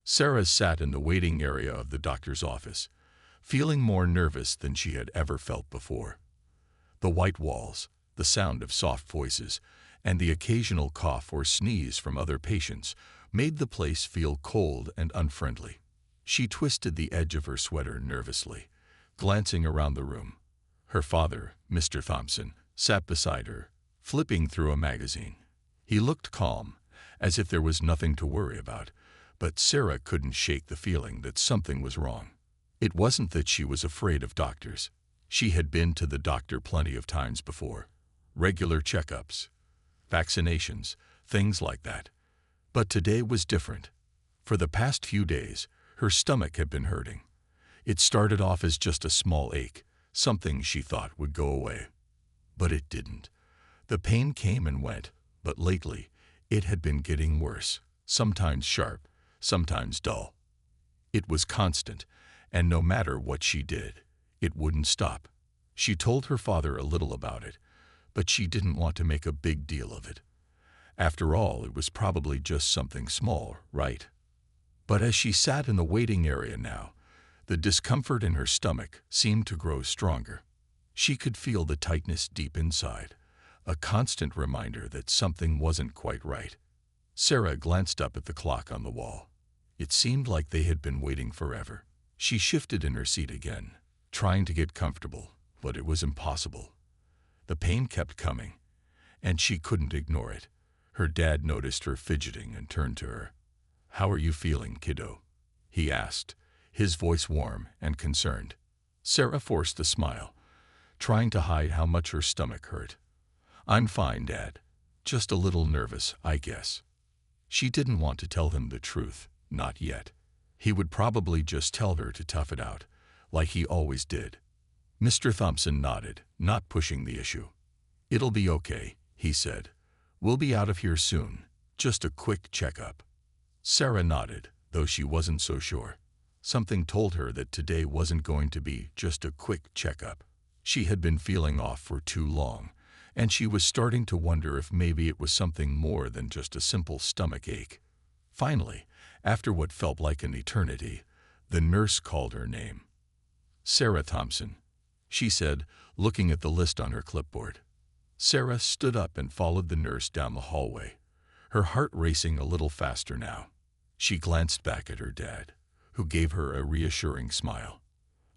Sarah sat in the waiting area of the doctor's office, feeling more nervous than she had ever felt before. The white walls, the sound of soft voices, and the occasional cough or sneeze from other patients made the place feel cold and unfriendly. She twisted the edge of her sweater nervously, glancing around the room. Her father, Mr. Thompson, sat beside her, flipping through a magazine. He looked calm, as if there was nothing to worry about, but Sarah couldn't shake the feeling that something was wrong. It wasn't that she was afraid of doctors. She had been to the doctor plenty of times before. Regular checkups, vaccinations, things like that. But today was different. For the past few days, her stomach had been hurting. It started off as just a small ache, something she thought would go away. But it didn't. The pain came and went, but lately, it had been getting worse, sometimes sharp, sometimes dull. It was constant, and no matter what she did, it wouldn't stop. She told her father a little about it, but she didn't want to make a big deal of it. After all, it was probably just something small, right? But as she sat in the waiting area now, the discomfort in her stomach seemed to grow stronger. She could feel the tightness deep inside, a constant reminder that something wasn't quite right. Sarah glanced up at the clock on the wall. It seemed like they had been waiting forever. She shifted in her seat again, trying to get comfortable, but it was impossible. The pain kept coming, and she couldn't ignore it. Her dad noticed her fidgeting and turned to her. "How are you feeling, kiddo?" he asked, his voice warm and concerned. Sarah forced a smile, trying to hide how much her stomach hurt. "I'm fine, Dad. Just a little nervous, I guess." She didn't want to tell him the truth, not yet. He would probably just tell her to tough it out, like he always did. Mr. Thompson nodded, not pushing the issue. "It'll be okay," he said. "We'll be out of here soon. Just a quick checkup." Sarah nodded, though she wasn't so sure. Something told her that today wasn't going to be just a quick checkup. She had been feeling off for too long, and she was starting to wonder if maybe it was something more than just a simple stomach ache. Finally, after what felt like an eternity, the nurse called her name. "Sarah Thompson," she said, looking at the list on her clipboard. Sarah stood up and followed the nurse down the hallway, her heart racing a little faster now. She glanced back at her dad, who gave her a reassuring smile.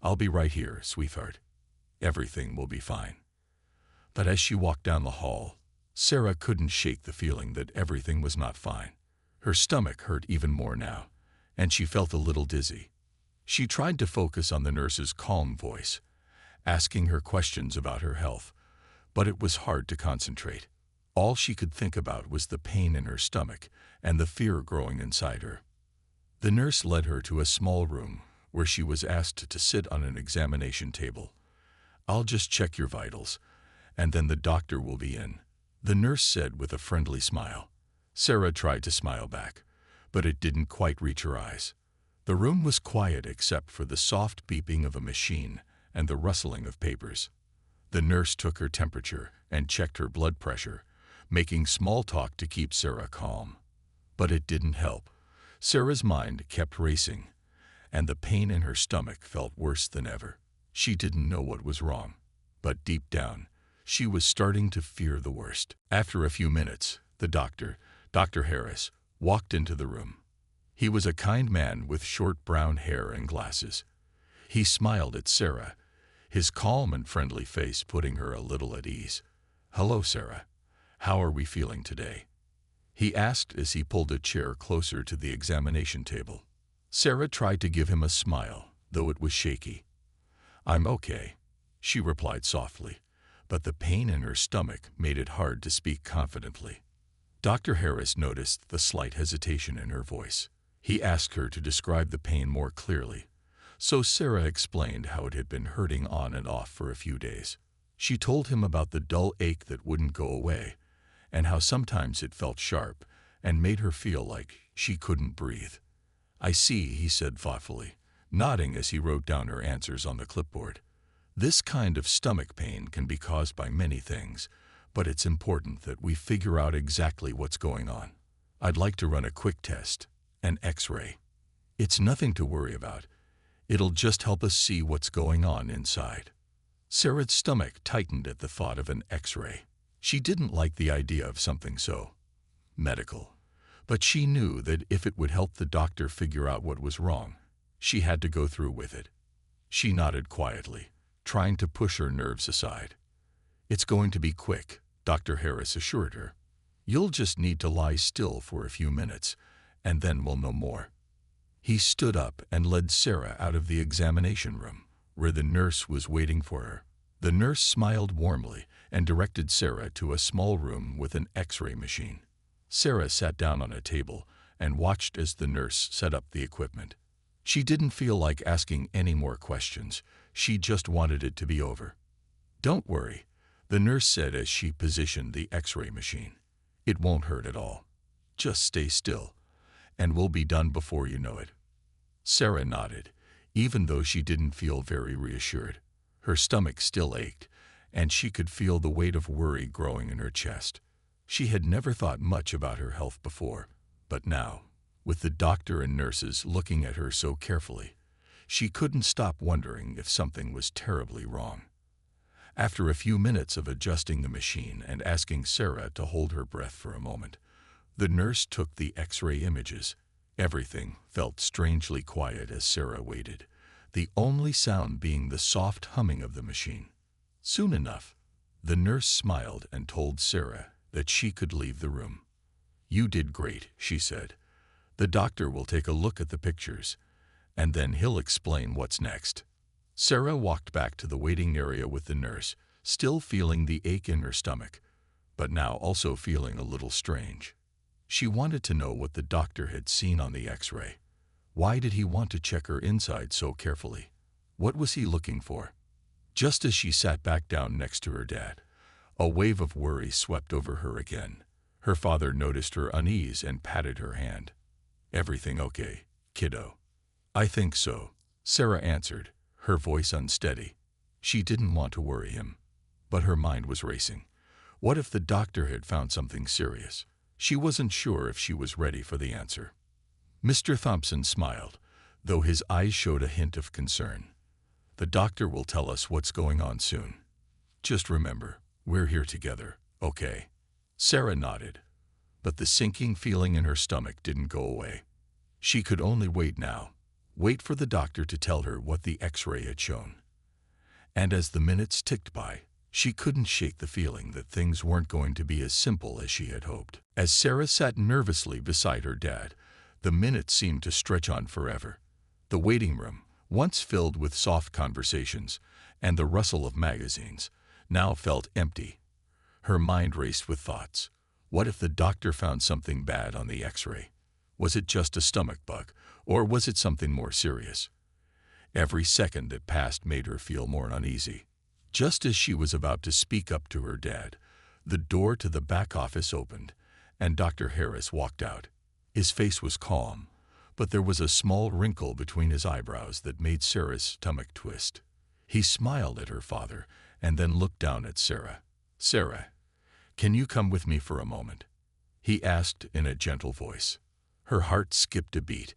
"I'll be right here, sweetheart. Everything will be fine." But as she walked down the hall, Sarah couldn't shake the feeling that everything was not fine. Her stomach hurt even more now, and she felt a little dizzy. She tried to focus on the nurse's calm voice, asking her questions about her health, but it was hard to concentrate. All she could think about was the pain in her stomach and the fear growing inside her. The nurse led her to a small room where she was asked to sit on an examination table. "I'll just check your vitals, and then the doctor will be in," the nurse said with a friendly smile. Sarah tried to smile back, but it didn't quite reach her eyes. The room was quiet except for the soft beeping of a machine and the rustling of papers. The nurse took her temperature and checked her blood pressure, making small talk to keep Sarah calm. But it didn't help. Sarah's mind kept racing, and the pain in her stomach felt worse than ever. She didn't know what was wrong, but deep down, she was starting to fear the worst. After a few minutes, the doctor, Dr. Harris, walked into the room. He was a kind man with short brown hair and glasses. He smiled at Sarah, his calm and friendly face putting her a little at ease. "Hello, Sarah. How are we feeling today?" he asked as he pulled a chair closer to the examination table. Sarah tried to give him a smile, though it was shaky. "I'm okay," she replied softly, but the pain in her stomach made it hard to speak confidently. Dr. Harris noticed the slight hesitation in her voice. He asked her to describe the pain more clearly, so Sarah explained how it had been hurting on and off for a few days. She told him about the dull ache that wouldn't go away, and how sometimes it felt sharp and made her feel like she couldn't breathe. "I see," he said thoughtfully, nodding as he wrote down her answers on the clipboard. "This kind of stomach pain can be caused by many things, but it's important that we figure out exactly what's going on. I'd like to run a quick test, an X-ray." It's nothing to worry about. It'll just help us see what's going on inside. Sarah's stomach tightened at the thought of an X-ray. She didn't like the idea of something so medical, but she knew that if it would help the doctor figure out what was wrong, she had to go through with it. She nodded quietly, trying to push her nerves aside. "It's going to be quick," Dr. Harris assured her. "You'll just need to lie still for a few minutes, and then we'll know more." He stood up and led Sarah out of the examination room, where the nurse was waiting for her. The nurse smiled warmly and directed Sarah to a small room with an X-ray machine. Sarah sat down on a table and watched as the nurse set up the equipment. She didn't feel like asking any more questions. She just wanted it to be over. "Don't worry," the nurse said as she positioned the X-ray machine. "It won't hurt at all. Just stay still, and we'll be done before you know it." Sarah nodded, even though she didn't feel very reassured. Her stomach still ached, and she could feel the weight of worry growing in her chest. She had never thought much about her health before, but now, with the doctor and nurses looking at her so carefully, she couldn't stop wondering if something was terribly wrong. After a few minutes of adjusting the machine and asking Sarah to hold her breath for a moment, the nurse took the X-ray images. Everything felt strangely quiet as Sarah waited, the only sound being the soft humming of the machine. Soon enough, the nurse smiled and told Sarah that she could leave the room. "You did great," she said. "The doctor will take a look at the pictures, and then he'll explain what's next." Sarah walked back to the waiting area with the nurse, still feeling the ache in her stomach, but now also feeling a little strange. She wanted to know what the doctor had seen on the X-ray. Why did he want to check her inside so carefully? What was he looking for? Just as she sat back down next to her dad, a wave of worry swept over her again. Her father noticed her unease and patted her hand. "Everything okay, kiddo?" "I think so," Sarah answered, her voice unsteady. She didn't want to worry him, but her mind was racing. What if the doctor had found something serious? She wasn't sure if she was ready for the answer. Mr. Thompson smiled, though his eyes showed a hint of concern. "The doctor will tell us what's going on soon. Just remember, we're here together, okay?" Sarah nodded, but the sinking feeling in her stomach didn't go away. She could only wait now, wait for the doctor to tell her what the X-ray had shown. And as the minutes ticked by, she couldn't shake the feeling that things weren't going to be as simple as she had hoped. As Sarah sat nervously beside her dad, the minutes seemed to stretch on forever. The waiting room, once filled with soft conversations and the rustle of magazines, now felt empty. Her mind raced with thoughts. What if the doctor found something bad on the X-ray? Was it just a stomach bug, or was it something more serious? Every second that passed made her feel more uneasy. Just as she was about to speak up to her dad, the door to the back office opened, and Dr. Harris walked out. His face was calm, but there was a small wrinkle between his eyebrows that made Sarah's stomach twist. He smiled at her father and then looked down at Sarah. "Sarah, can you come with me for a moment?" he asked in a gentle voice. Her heart skipped a beat.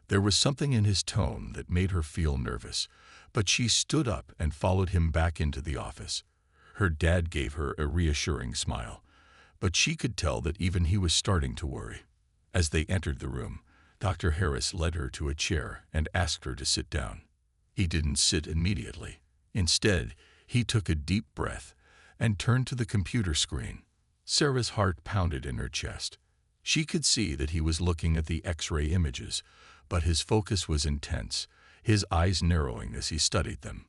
There was something in his tone that made her feel nervous, but she stood up and followed him back into the office. Her dad gave her a reassuring smile, but she could tell that even he was starting to worry. As they entered the room, Dr. Harris led her to a chair and asked her to sit down. He didn't sit immediately. Instead, he took a deep breath and turned to the computer screen. Sarah's heart pounded in her chest. She could see that he was looking at the X-ray images, but his focus was intense, his eyes narrowing as he studied them.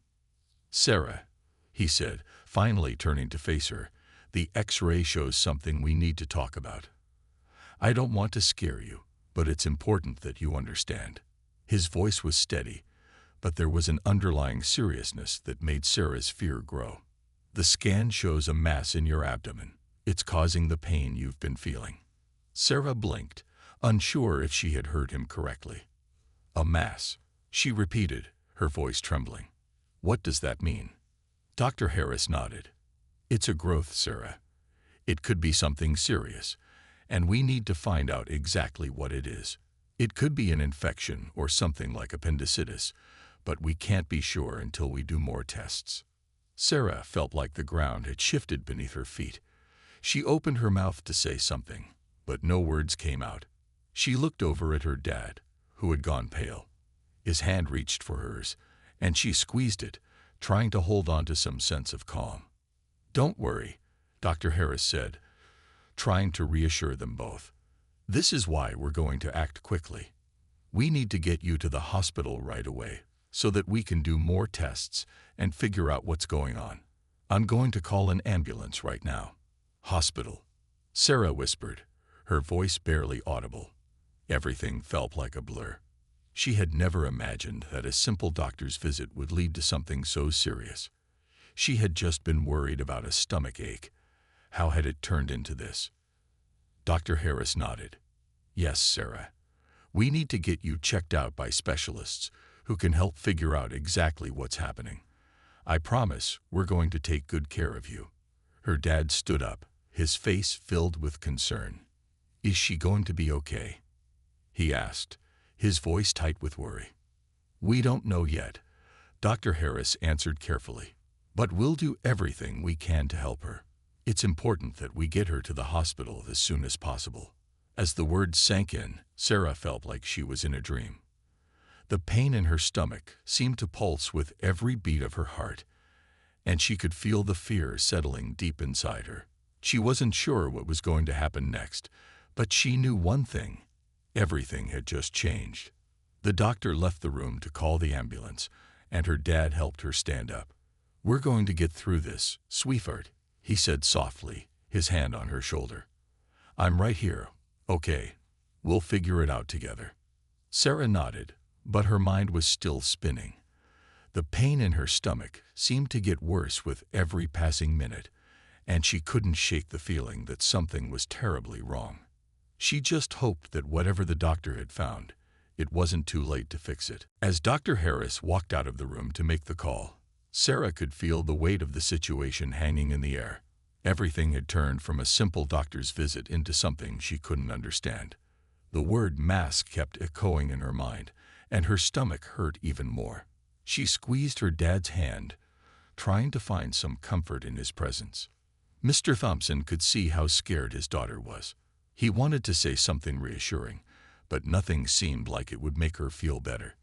"Sarah," he said, finally turning to face her, "the X-ray shows something we need to talk about. I don't want to scare you, but it's important that you understand." His voice was steady, but there was an underlying seriousness that made Sarah's fear grow. "The scan shows a mass in your abdomen. It's causing the pain you've been feeling." Sarah blinked, unsure if she had heard him correctly. "A mass," she repeated, her voice trembling. "What does that mean?" Dr. Harris nodded. "It's a growth, Sarah. It could be something serious, and we need to find out exactly what it is. It could be an infection or something like appendicitis, but we can't be sure until we do more tests. Sarah felt like the ground had shifted beneath her feet. She opened her mouth to say something, but no words came out. She looked over at her dad, who had gone pale. His hand reached for hers, and she squeezed it, trying to hold on to some sense of calm. "Don't worry," Dr. Harris said, trying to reassure them both. "This is why we're going to act quickly. We need to get you to the hospital right away so that we can do more tests and figure out what's going on. I'm going to call an ambulance right now." "Hospital," Sarah whispered, her voice barely audible. Everything felt like a blur. She had never imagined that a simple doctor's visit would lead to something so serious. She had just been worried about a stomach ache. How had it turned into this? Dr. Harris nodded. "Yes, Sarah. We need to get you checked out by specialists who can help figure out exactly what's happening. I promise we're going to take good care of you." Her dad stood up, his face filled with concern. "Is she going to be okay?" he asked, his voice tight with worry. "We don't know yet," Dr. Harris answered carefully, "but we'll do everything we can to help her. It's important that we get her to the hospital as soon as possible." As the words sank in, Sarah felt like she was in a dream. The pain in her stomach seemed to pulse with every beat of her heart, and she could feel the fear settling deep inside her. She wasn't sure what was going to happen next, but she knew one thing: everything had just changed. The doctor left the room to call the ambulance, and her dad helped her stand up. "We're going to get through this, sweetheart," he said softly, his hand on her shoulder. "I'm right here, okay? We'll figure it out together." Sarah nodded, but her mind was still spinning. The pain in her stomach seemed to get worse with every passing minute, and she couldn't shake the feeling that something was terribly wrong. She just hoped that whatever the doctor had found, it wasn't too late to fix it. As Dr. Harris walked out of the room to make the call, Sarah could feel the weight of the situation hanging in the air. Everything had turned from a simple doctor's visit into something she couldn't understand. The word mask kept echoing in her mind, and her stomach hurt even more. She squeezed her dad's hand, trying to find some comfort in his presence. Mr. Thompson could see how scared his daughter was. He wanted to say something reassuring, but nothing seemed like it would make her feel better.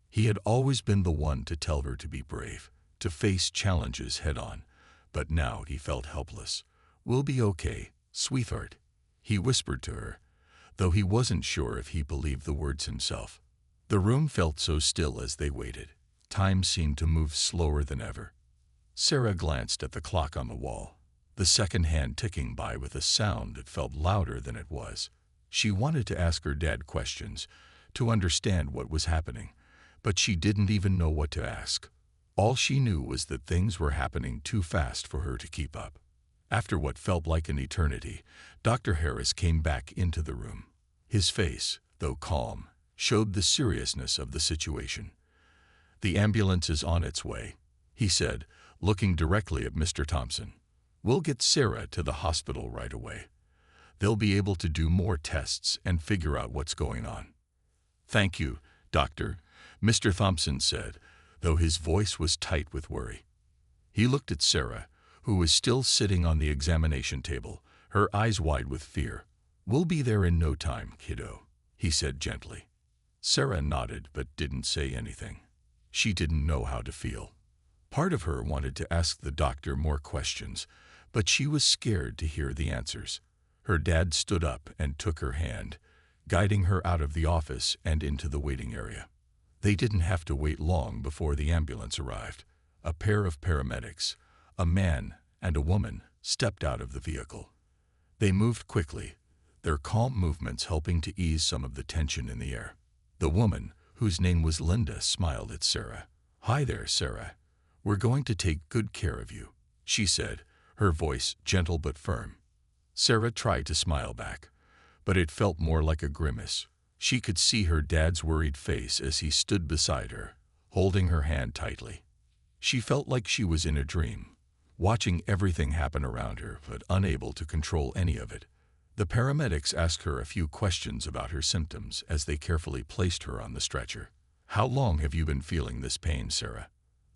He had always been the one to tell her to be brave, to face challenges head-on, but now he felt helpless. "We'll be okay, sweetheart," he whispered to her, though he wasn't sure if he believed the words himself. The room felt so still as they waited. Time seemed to move slower than ever. Sarah glanced at the clock on the wall, the second hand ticking by with a sound that felt louder than it was. She wanted to ask her dad questions, to understand what was happening, but she didn't even know what to ask. All she knew was that things were happening too fast for her to keep up. After what felt like an eternity, Dr. Harris came back into the room. His face, though calm, showed the seriousness of the situation. "The ambulance is on its way," he said, looking directly at Mr. Thompson. "We'll get Sarah to the hospital right away. They'll be able to do more tests and figure out what's going on." "Thank you, Doctor," Mr. Thompson said, though his voice was tight with worry. He looked at Sarah, who was still sitting on the examination table, her eyes wide with fear. "We'll be there in no time, kiddo," he said gently. Sarah nodded but didn't say anything. She didn't know how to feel. Part of her wanted to ask the doctor more questions, but she was scared to hear the answers. Her dad stood up and took her hand, guiding her out of the office and into the waiting area. They didn't have to wait long before the ambulance arrived. A pair of paramedics, a man and a woman, stepped out of the vehicle. They moved quickly, their calm movements helping to ease some of the tension in the air. The woman, whose name was Linda, smiled at Sarah. "Hi there, Sarah. We're going to take good care of you," she said, her voice gentle but firm. Sarah tried to smile back, but it felt more like a grimace. She could see her dad's worried face as he stood beside her, holding her hand tightly. She felt like she was in a dream, watching everything happen around her but unable to control any of it. The paramedics asked her a few questions about her symptoms as they carefully placed her on the stretcher. "How long have you been feeling this pain, Sarah?"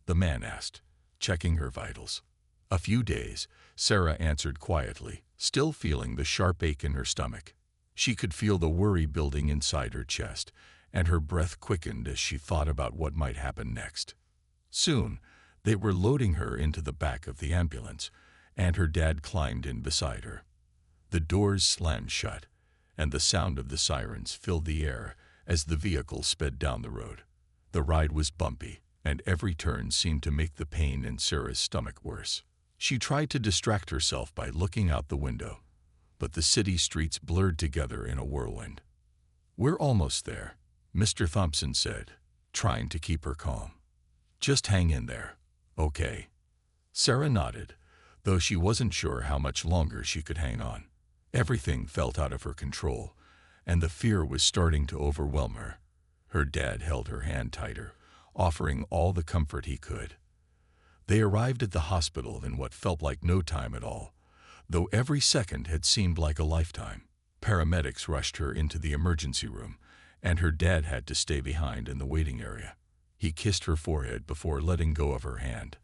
the man asked, checking her vitals. "A few days," Sarah answered quietly, still feeling the sharp ache in her stomach. She could feel the worry building inside her chest, and her breath quickened as she thought about what might happen next. Soon, they were loading her into the back of the ambulance, and her dad climbed in beside her. The doors slammed shut, and the sound of the sirens filled the air as the vehicle sped down the road. The ride was bumpy, and every turn seemed to make the pain in Sarah's stomach worse. She tried to distract herself by looking out the window, but the city streets blurred together in a whirlwind. "We're almost there," Mr. Thompson said, trying to keep her calm. "Just hang in there, okay?" Sarah nodded, though she wasn't sure how much longer she could hang on. Everything felt out of her control, and the fear was starting to overwhelm her. Her dad held her hand tighter, offering all the comfort he could. They arrived at the hospital in what felt like no time at all, though every second had seemed like a lifetime. Paramedics rushed her into the emergency room, and her dad had to stay behind in the waiting area. He kissed her forehead before letting go of her hand.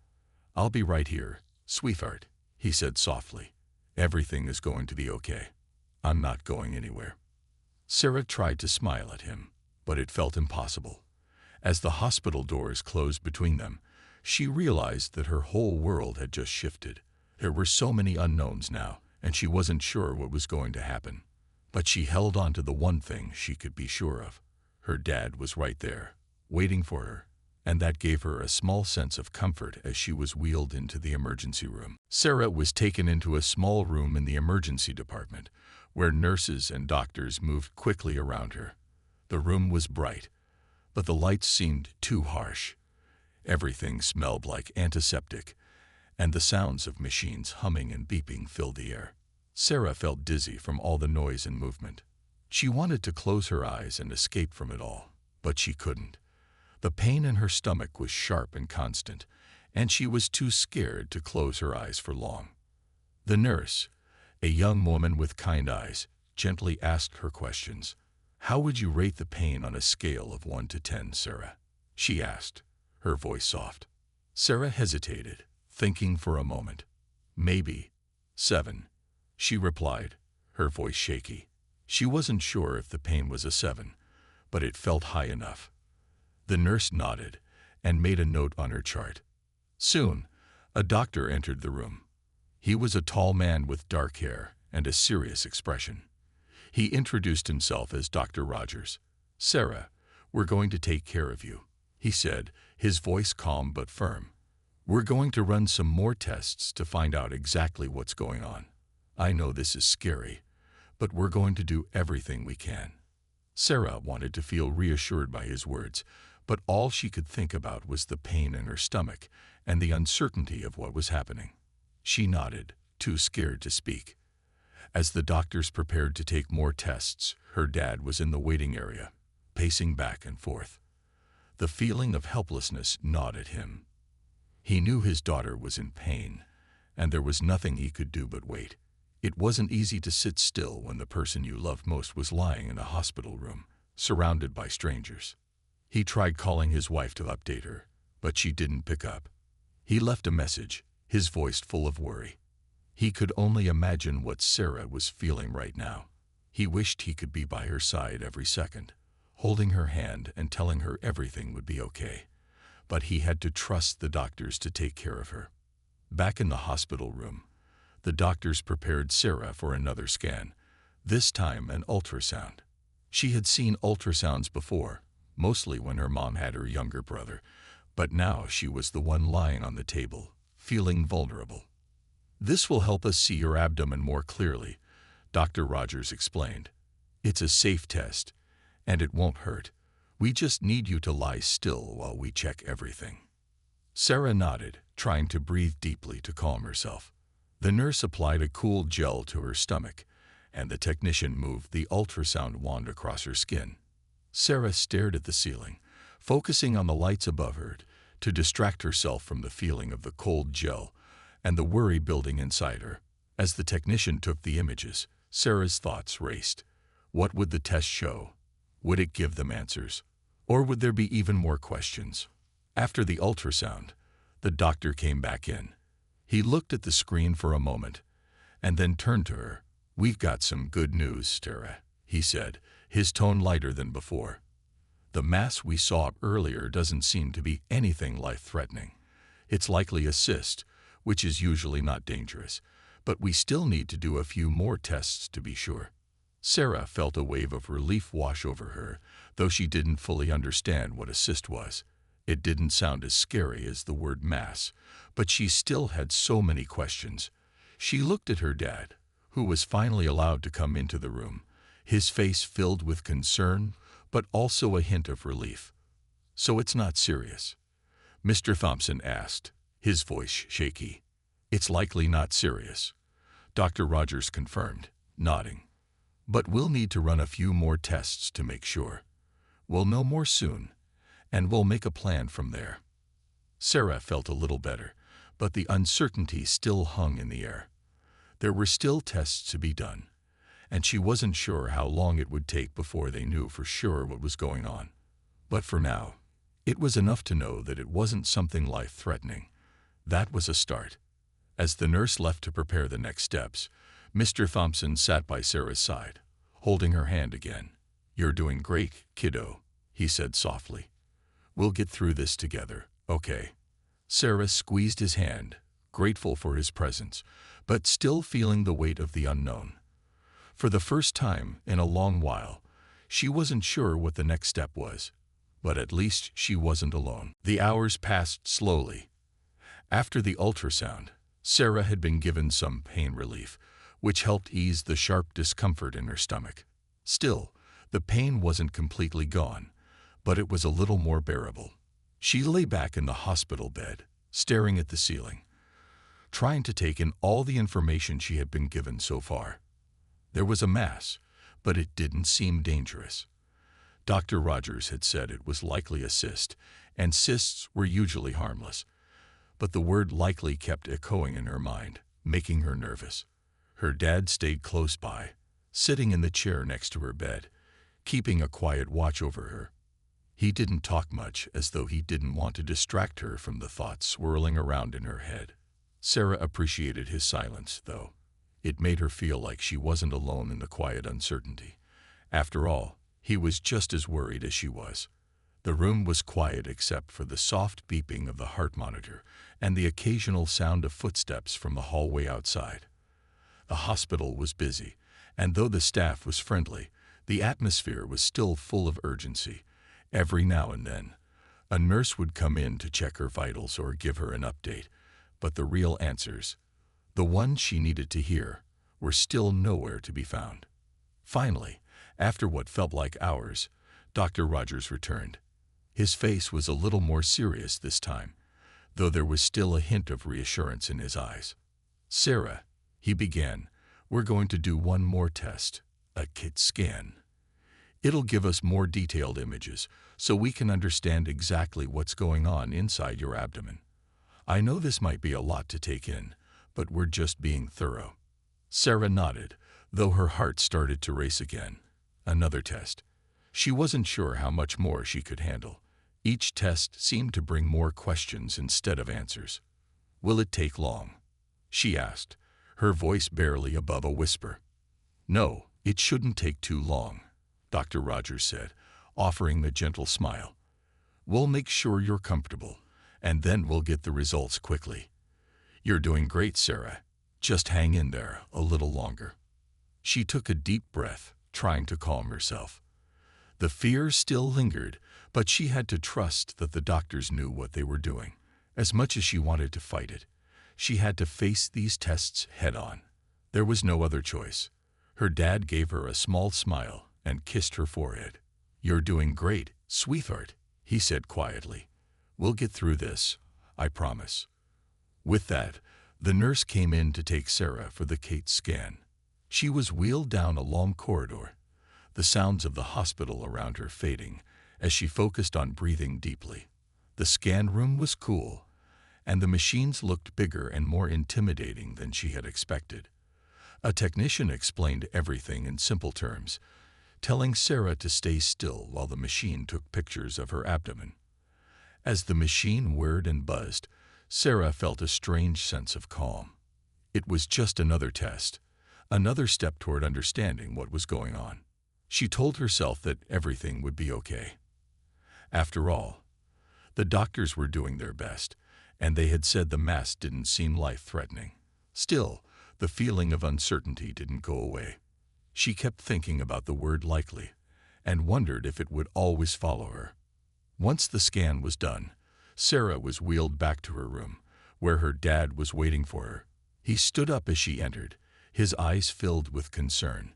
"I'll be right here, sweetheart," he said softly. "Everything is going to be okay. I'm not going anywhere." Sarah tried to smile at him, but it felt impossible. As the hospital doors closed between them, she realized that her whole world had just shifted. There were so many unknowns now, and she wasn't sure what was going to happen. But she held on to the one thing she could be sure of. Her dad was right there, waiting for her, and that gave her a small sense of comfort as she was wheeled into the emergency room. Sarah was taken into a small room in the emergency department, where nurses and doctors moved quickly around her. The room was bright, but the lights seemed too harsh. Everything smelled like antiseptic, and the sounds of machines humming and beeping filled the air. Sarah felt dizzy from all the noise and movement. She wanted to close her eyes and escape from it all, but she couldn't. The pain in her stomach was sharp and constant, and she was too scared to close her eyes for long. The nurse, a young woman with kind eyes, gently asked her questions. "How would you rate the pain on a scale of 1 to 10, Sarah?" she asked, her voice soft. Sarah hesitated, thinking for a moment. "Maybe 7, she replied, her voice shaky. She wasn't sure if the pain was a 7, but it felt high enough. The nurse nodded and made a note on her chart. Soon, a doctor entered the room. He was a tall man with dark hair and a serious expression. He introduced himself as Dr. Rogers. "Sarah, we're going to take care of you," he said, his voice calm but firm. "We're going to run some more tests to find out exactly what's going on. I know this is scary, but we're going to do everything we can." Sarah wanted to feel reassured by his words, but all she could think about was the pain in her stomach and the uncertainty of what was happening. She nodded, too scared to speak. As the doctors prepared to take more tests, her dad was in the waiting area, pacing back and forth. The feeling of helplessness gnawed at him. He knew his daughter was in pain, and there was nothing he could do but wait. It wasn't easy to sit still when the person you loved most was lying in a hospital room, surrounded by strangers. He tried calling his wife to update her, but she didn't pick up. He left a message, his voice full of worry. He could only imagine what Sarah was feeling right now. He wished he could be by her side every second, holding her hand and telling her everything would be okay. But he had to trust the doctors to take care of her. Back in the hospital room, the doctors prepared Sarah for another scan, this time an ultrasound. She had seen ultrasounds before, mostly when her mom had her younger brother, but now she was the one lying on the table, feeling vulnerable. "This will help us see your abdomen more clearly," Dr. Rogers explained. "It's a safe test, and it won't hurt. We just need you to lie still while we check everything." Sarah nodded, trying to breathe deeply to calm herself. The nurse applied a cool gel to her stomach, and the technician moved the ultrasound wand across her skin. Sarah stared at the ceiling, focusing on the lights above her to distract herself from the feeling of the cold gel and the worry building inside her. As the technician took the images, Sarah's thoughts raced. What would the test show? Would it give them answers? Or would there be even more questions? After the ultrasound, the doctor came back in. He looked at the screen for a moment, and then turned to her. "We've got some good news, Tara," he said, his tone lighter than before. "The mass we saw earlier doesn't seem to be anything life-threatening. It's likely a cyst, which is usually not dangerous, but we still need to do a few more tests to be sure." Sarah felt a wave of relief wash over her, though she didn't fully understand what a cyst was. It didn't sound as scary as the word mass, but she still had so many questions. She looked at her dad, who was finally allowed to come into the room, his face filled with concern, but also a hint of relief. "So it's not serious?" Mr. Thompson asked, his voice shaky. "It's likely not serious," Dr. Rogers confirmed, nodding. "But we'll need to run a few more tests to make sure. We'll know more soon, and we'll make a plan from there." Sarah felt a little better, but the uncertainty still hung in the air. There were still tests to be done, and she wasn't sure how long it would take before they knew for sure what was going on. But for now, it was enough to know that it wasn't something life-threatening. That was a start. As the nurse left to prepare the next steps, Mr. Thompson sat by Sarah's side, holding her hand again. "You're doing great, kiddo," he said softly. "We'll get through this together, okay?" Sarah squeezed his hand, grateful for his presence, but still feeling the weight of the unknown. For the first time in a long while, she wasn't sure what the next step was, but at least she wasn't alone. The hours passed slowly. After the ultrasound, Sarah had been given some pain relief, which helped ease the sharp discomfort in her stomach. Still, the pain wasn't completely gone, but it was a little more bearable. She lay back in the hospital bed, staring at the ceiling, trying to take in all the information she had been given so far. There was a mass, but it didn't seem dangerous. Dr. Rogers had said it was likely a cyst, and cysts were usually harmless. But the word likely kept echoing in her mind, making her nervous. Her dad stayed close by, sitting in the chair next to her bed, keeping a quiet watch over her. He didn't talk much, as though he didn't want to distract her from the thoughts swirling around in her head. Sarah appreciated his silence, though. It made her feel like she wasn't alone in the quiet uncertainty. After all, he was just as worried as she was. The room was quiet except for the soft beeping of the heart monitor and the occasional sound of footsteps from the hallway outside. The hospital was busy, and though the staff was friendly, the atmosphere was still full of urgency. Every now and then, a nurse would come in to check her vitals or give her an update, but the real answers, the ones she needed to hear, were still nowhere to be found. Finally, after what felt like hours, Dr. Rogers returned. His face was a little more serious this time, though there was still a hint of reassurance in his eyes. "Sarah," he began, "we're going to do one more test, a CT scan. It'll give us more detailed images, so we can understand exactly what's going on inside your abdomen. I know this might be a lot to take in, but we're just being thorough." Sarah nodded, though her heart started to race again. Another test. She wasn't sure how much more she could handle. Each test seemed to bring more questions instead of answers. "Will it take long?" she asked, her voice barely above a whisper. "No, it shouldn't take too long," Dr. Rogers said, offering the gentle smile. "We'll make sure you're comfortable, and then we'll get the results quickly. You're doing great, Sarah. Just hang in there a little longer." She took a deep breath, trying to calm herself. The fear still lingered, but she had to trust that the doctors knew what they were doing. As much as she wanted to fight it, she had to face these tests head-on. There was no other choice. Her dad gave her a small smile and kissed her forehead. "You're doing great, sweetheart," he said quietly. "We'll get through this, I promise." With that, the nurse came in to take Sarah for the CT scan. She was wheeled down a long corridor, the sounds of the hospital around her fading as she focused on breathing deeply. The scan room was cool, and the machines looked bigger and more intimidating than she had expected. A technician explained everything in simple terms, telling Sarah to stay still while the machine took pictures of her abdomen. As the machine whirred and buzzed, Sarah felt a strange sense of calm. It was just another test, another step toward understanding what was going on. She told herself that everything would be okay. After all, the doctors were doing their best, and they had said the mass didn't seem life-threatening. Still, the feeling of uncertainty didn't go away. She kept thinking about the word likely, and wondered if it would always follow her. Once the scan was done, Sarah was wheeled back to her room, where her dad was waiting for her. He stood up as she entered, his eyes filled with concern.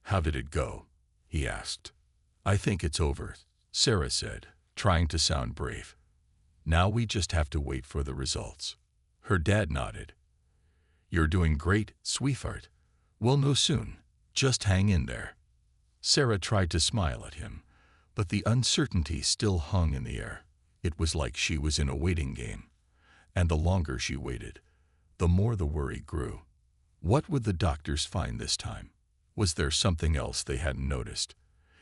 "How did it go?" he asked. "I think it's over," Sarah said, trying to sound brave. "Now we just have to wait for the results." Her dad nodded. "You're doing great, sweetheart. We'll know soon. Just hang in there." Sarah tried to smile at him, but the uncertainty still hung in the air. It was like she was in a waiting game, and the longer she waited, the more the worry grew. What would the doctors find this time? Was there something else they hadn't noticed?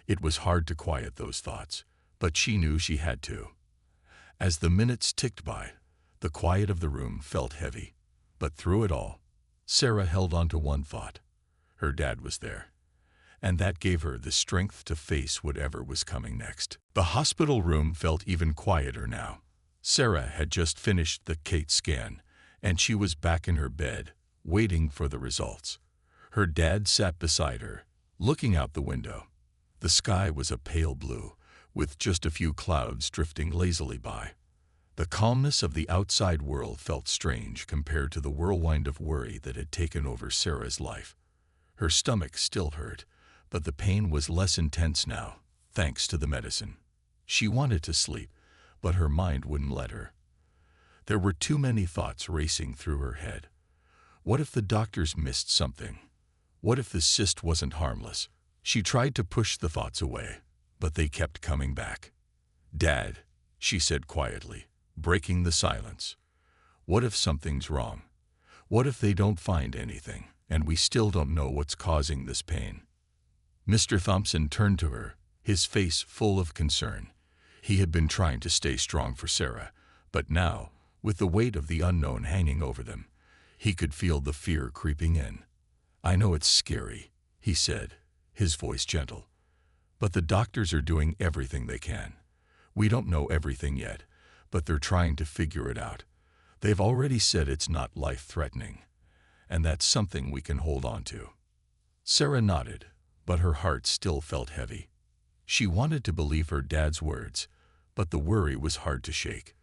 It was hard to quiet those thoughts, but she knew she had to. As the minutes ticked by, the quiet of the room felt heavy. But through it all, Sarah held on to one thought. Her dad was there, and that gave her the strength to face whatever was coming next. The hospital room felt even quieter now. Sarah had just finished the CAT scan, and she was back in her bed, waiting for the results. Her dad sat beside her, looking out the window. The sky was a pale blue, with just a few clouds drifting lazily by. The calmness of the outside world felt strange compared to the whirlwind of worry that had taken over Sarah's life. Her stomach still hurt, but the pain was less intense now, thanks to the medicine. She wanted to sleep, but her mind wouldn't let her. There were too many thoughts racing through her head. What if the doctors missed something? What if the cyst wasn't harmless? She tried to push the thoughts away, but they kept coming back. "Dad," she said quietly, breaking the silence. "What if something's wrong? What if they don't find anything, and we still don't know what's causing this pain?" Mr. Thompson turned to her, his face full of concern. He had been trying to stay strong for Sarah, but now, with the weight of the unknown hanging over them, he could feel the fear creeping in. "I know it's scary," he said, his voice gentle, "but the doctors are doing everything they can. We don't know everything yet, but they're trying to figure it out. They've already said it's not life-threatening, and that's something we can hold on to." Sarah nodded, but her heart still felt heavy. She wanted to believe her dad's words, but the worry was hard to shake.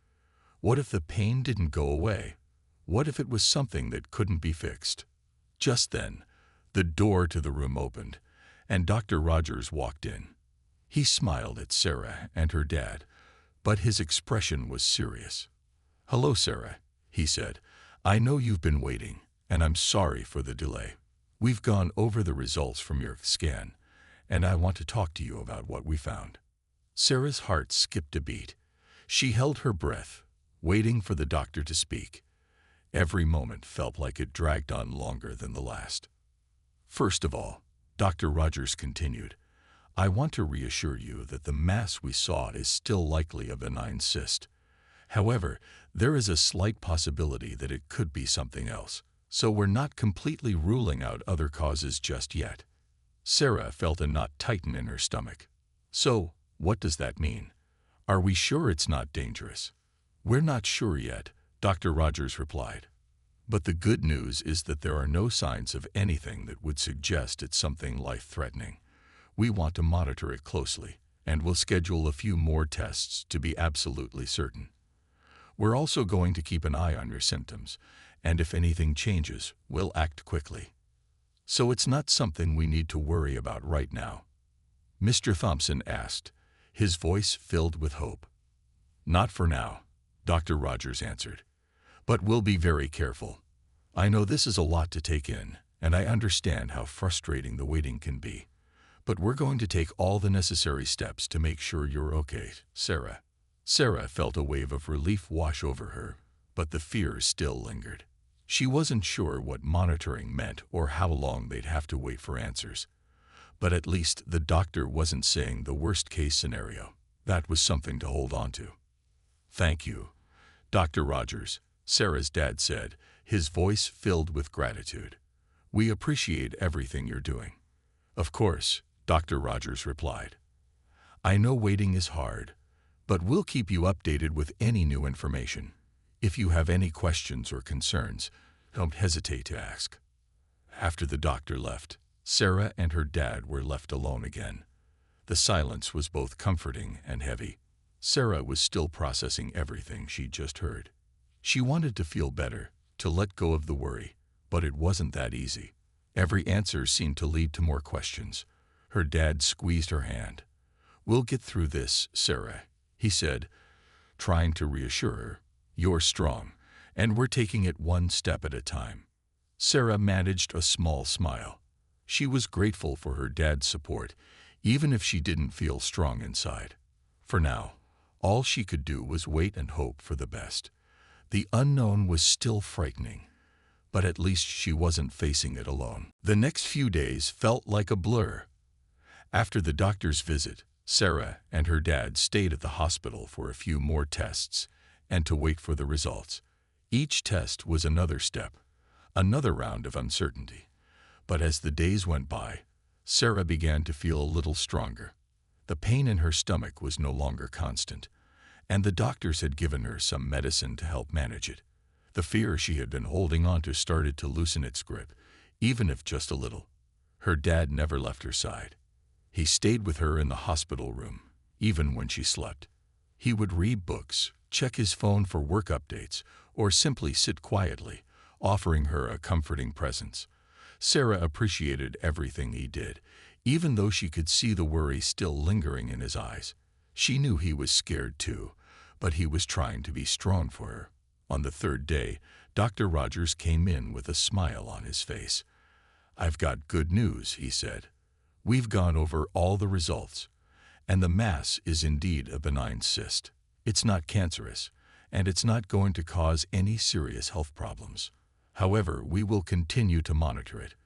What if the pain didn't go away? What if it was something that couldn't be fixed? Just then, the door to the room opened, and Dr. Rogers walked in. He smiled at Sarah and her dad, but his expression was serious. "Hello, Sarah," he said. "I know you've been waiting, and I'm sorry for the delay. We've gone over the results from your scan, and I want to talk to you about what we found." Sarah's heart skipped a beat. She held her breath, waiting for the doctor to speak. Every moment felt like it dragged on longer than the last. "First of all," Dr. Rogers continued, "I want to reassure you that the mass we saw is still likely a benign cyst. However, there is a slight possibility that it could be something else, so we're not completely ruling out other causes just yet." Sarah felt a knot tighten in her stomach. "So, what does that mean? Are we sure it's not dangerous?" "We're not sure yet," Dr. Rogers replied. "But the good news is that there are no signs of anything that would suggest it's something life-threatening. We want to monitor it closely, and we'll schedule a few more tests to be absolutely certain. We're also going to keep an eye on your symptoms, and if anything changes, we'll act quickly. So it's not something we need to worry about right now?" Mr. Thompson asked, his voice filled with hope. "Not for now," Dr. Rogers answered. "But we'll be very careful. I know this is a lot to take in, and I understand how frustrating the waiting can be. But we're going to take all the necessary steps to make sure you're okay, Sarah." Sarah felt a wave of relief wash over her, but the fear still lingered. She wasn't sure what monitoring meant or how long they'd have to wait for answers. But at least the doctor wasn't saying the worst-case scenario. That was something to hold on to. "Thank you, Dr. Rogers," Sarah's dad said, his voice filled with gratitude. "We appreciate everything you're doing." "Of course," Dr. Rogers replied. "I know waiting is hard, but we'll keep you updated with any new information. If you have any questions or concerns, don't hesitate to ask." After the doctor left, Sarah and her dad were left alone again. The silence was both comforting and heavy. Sarah was still processing everything she'd just heard. She wanted to feel better, to let go of the worry, but it wasn't that easy. Every answer seemed to lead to more questions. Her dad squeezed her hand. "We'll get through this, Sarah," he said, trying to reassure her. "You're strong, and we're taking it one step at a time." Sarah managed a small smile. She was grateful for her dad's support, even if she didn't feel strong inside. For now, all she could do was wait and hope for the best. The unknown was still frightening, but at least she wasn't facing it alone. The next few days felt like a blur. After the doctor's visit, Sarah and her dad stayed at the hospital for a few more tests and to wait for the results. Each test was another step, another round of uncertainty. But as the days went by, Sarah began to feel a little stronger. The pain in her stomach was no longer constant, and the doctors had given her some medicine to help manage it. The fear she had been holding on to started to loosen its grip, even if just a little. Her dad never left her side. He stayed with her in the hospital room, even when she slept. He would read books, check his phone for work updates, or simply sit quietly, offering her a comforting presence. Sarah appreciated everything he did, even though she could see the worry still lingering in his eyes. She knew he was scared too, but he was trying to be strong for her. On the third day, Dr. Rogers came in with a smile on his face. "I've got good news," he said. "We've gone over all the results, and the mass is indeed a benign cyst. It's not cancerous, and it's not going to cause any serious health problems. However, we will continue to monitor it,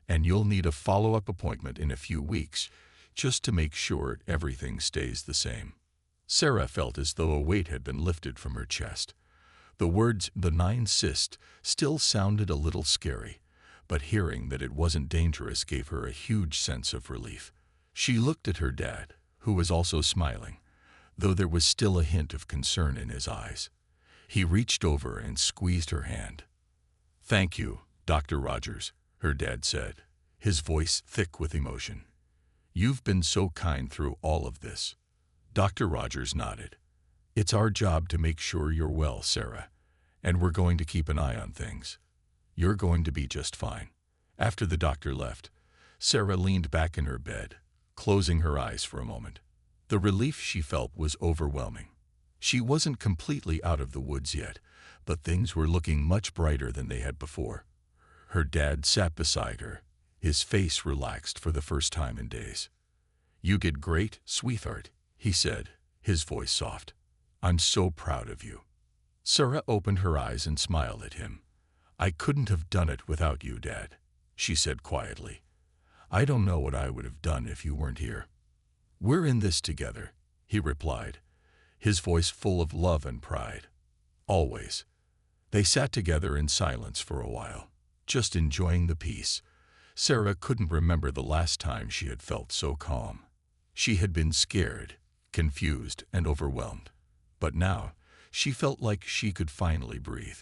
and you'll need a follow-up appointment in a few weeks just to make sure everything stays the same." Sarah felt as though a weight had been lifted from her chest. The words "benign cyst" still sounded a little scary, but hearing that it wasn't dangerous gave her a huge sense of relief. She looked at her dad, who was also smiling, though there was still a hint of concern in his eyes. He reached over and squeezed her hand. "Thank you, Dr. Rogers," her dad said, his voice thick with emotion. "You've been so kind through all of this." Dr. Rogers nodded. "It's our job to make sure you're well, Sarah, and we're going to keep an eye on things. You're going to be just fine." After the doctor left, Sarah leaned back in her bed, closing her eyes for a moment. The relief she felt was overwhelming. She wasn't completely out of the woods yet, but things were looking much brighter than they had before. Her dad sat beside her, his face relaxed for the first time in days. "You did great, sweetheart," he said, his voice soft. "I'm so proud of you." Sarah opened her eyes and smiled at him. "I couldn't have done it without you, Dad," she said quietly. "I don't know what I would have done if you weren't here." "We're in this together," he replied, his voice full of love and pride. "Always." They sat together in silence for a while, just enjoying the peace. Sarah couldn't remember the last time she had felt so calm. She had been scared, confused, and overwhelmed. But now, she felt like she could finally breathe.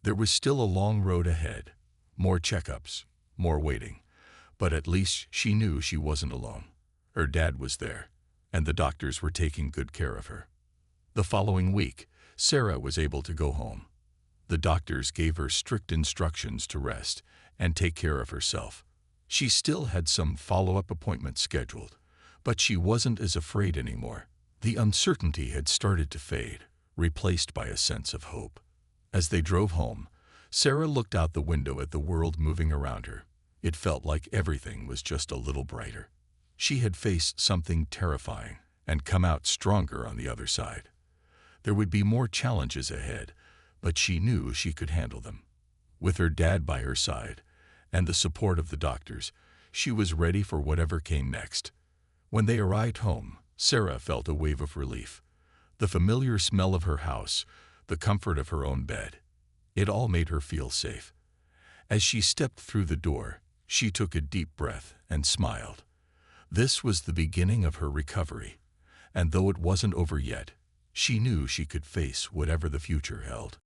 There was still a long road ahead, more checkups, more waiting, but at least she knew she wasn't alone. Her dad was there, and the doctors were taking good care of her. The following week, Sarah was able to go home. The doctors gave her strict instructions to rest and take care of herself. She still had some follow-up appointments scheduled, but she wasn't as afraid anymore. The uncertainty had started to fade, replaced by a sense of hope. As they drove home, Sarah looked out the window at the world moving around her. It felt like everything was just a little brighter. She had faced something terrifying and come out stronger on the other side. There would be more challenges ahead, but she knew she could handle them. With her dad by her side and the support of the doctors, she was ready for whatever came next. When they arrived home, Sarah felt a wave of relief. The familiar smell of her house, the comfort of her own bed, it all made her feel safe. As she stepped through the door, she took a deep breath and smiled. This was the beginning of her recovery, and though it wasn't over yet, she knew she could face whatever the future held.